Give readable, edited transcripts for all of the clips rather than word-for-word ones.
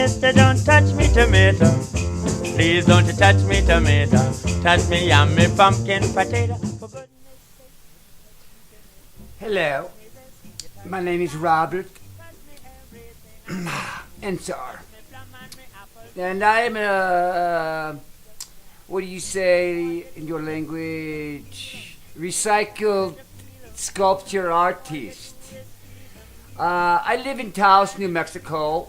mister, don't touch me tomato. Please don't you touch me tomato. Touch me yam, me pumpkin potato. Hello, my name is Robert Ensor, and I'm a, what do you say in your language, recycled sculpture artist. I live in Taos, New Mexico.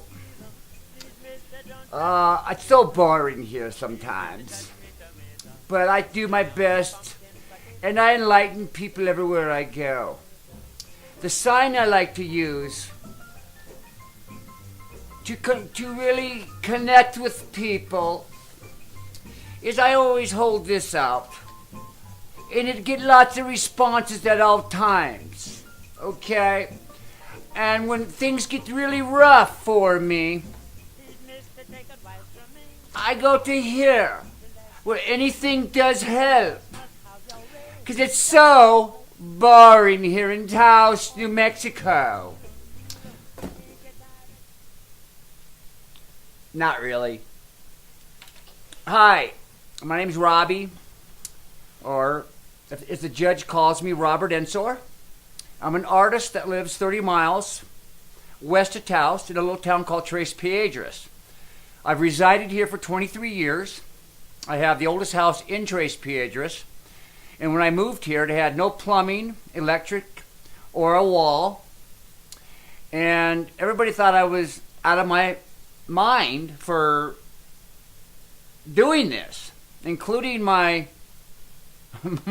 It's so boring here sometimes, but I do my best, and I enlighten people everywhere I go. The sign I like to use to really connect with people is I always hold this up, and it get lots of responses at all times, okay? And when things get really rough for me, I go to here, where anything does help, because it's so boring here in Taos, New Mexico. Not really. Hi, my name's Robbie, or as the judge calls me, Robert Ensor. I'm an artist that lives 30 miles west of Taos in a little town called Tres Piedras. I've resided here for 23 years. I have the oldest house in Tres Piedras. And when I moved here, it had no plumbing, electric, or a wall. And everybody thought I was out of my mind for doing this, including my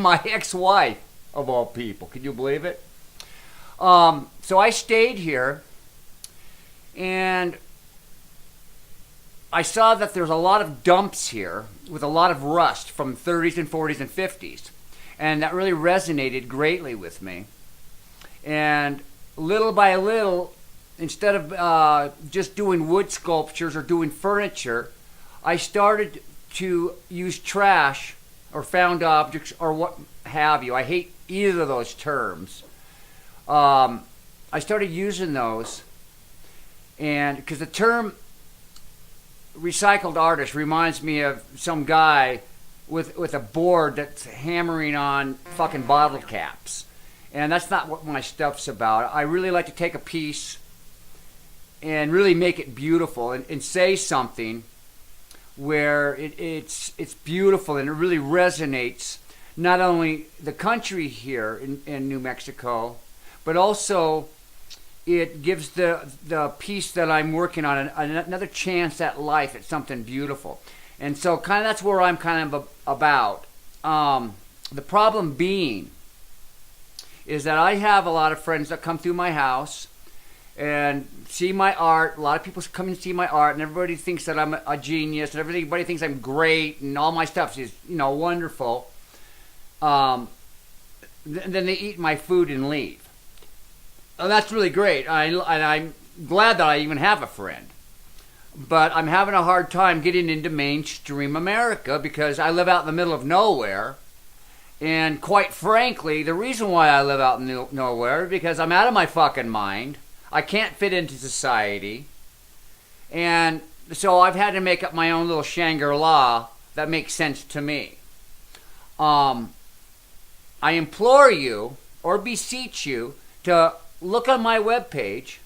ex-wife, of all people. Can you believe it? So I stayed here, and I saw that there's a lot of dumps here with a lot of rust from 30s and 40s and 50s. And that really resonated greatly with me. And little by little, instead of just doing wood sculptures or doing furniture, I started to use trash or found objects or what have you. I hate either of those terms. I started using those, and because the term recycled artist reminds me of some guy with a board that's hammering on fucking bottle caps. And that's not what my stuff's about. I really like to take a piece and really make it beautiful and say something where it's beautiful and it really resonates not only the country here in New Mexico, but also it gives the piece that I'm working on another chance at life at something beautiful. And so kind of that's where I'm kind of about. The problem being is that I have a lot of friends that come through my house and see my art. A lot of people come and see my art, and everybody thinks that I'm a genius, and everybody thinks I'm great, and all my stuff is, wonderful. Then they eat my food and leave. And that's really great. And I'm glad that I even have a friend. But I'm having a hard time getting into mainstream America because I live out in the middle of nowhere. And quite frankly, the reason why I live out in nowhere is because I'm out of my fucking mind. I can't fit into society. And so I've had to make up my own little Shangri-La that makes sense to me. I implore you or beseech you to look on my webpage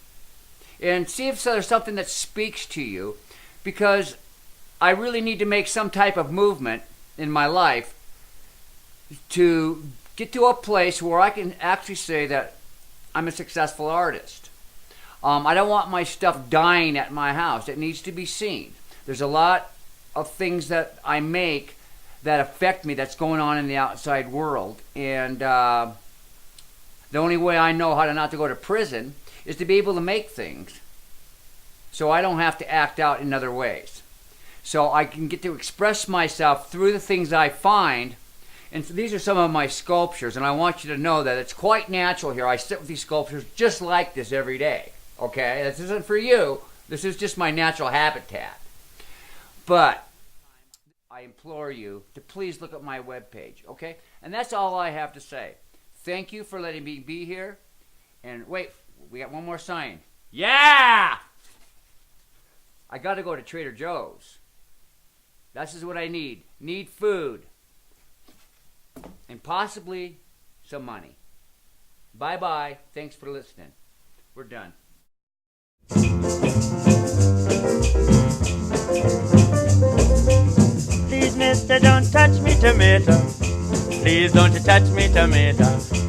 and see if there's something that speaks to you, because I really need to make some type of movement in my life to get to a place where I can actually say that I'm a successful artist. I don't want my stuff dying at my house. It needs to be seen. There's a lot of things that I make that affect me that's going on in the outside world. And the only way I know how to not to go to prison is to be able to make things so I don't have to act out in other ways. So I can get to express myself through the things I find. And so these are some of my sculptures, and I want you to know that it's quite natural here. I sit with these sculptures just like this every day, okay? This isn't for you. This is just my natural habitat. But I implore you to please look at my webpage, okay? And that's all I have to say. Thank you for letting me be here. And wait, we got one more sign. Yeah! I got to go to Trader Joe's. This is what I need. Need food. And possibly some money. Bye-bye. Thanks for listening. We're done. Please, mister, don't touch me tomato. Please don't you touch me tomato.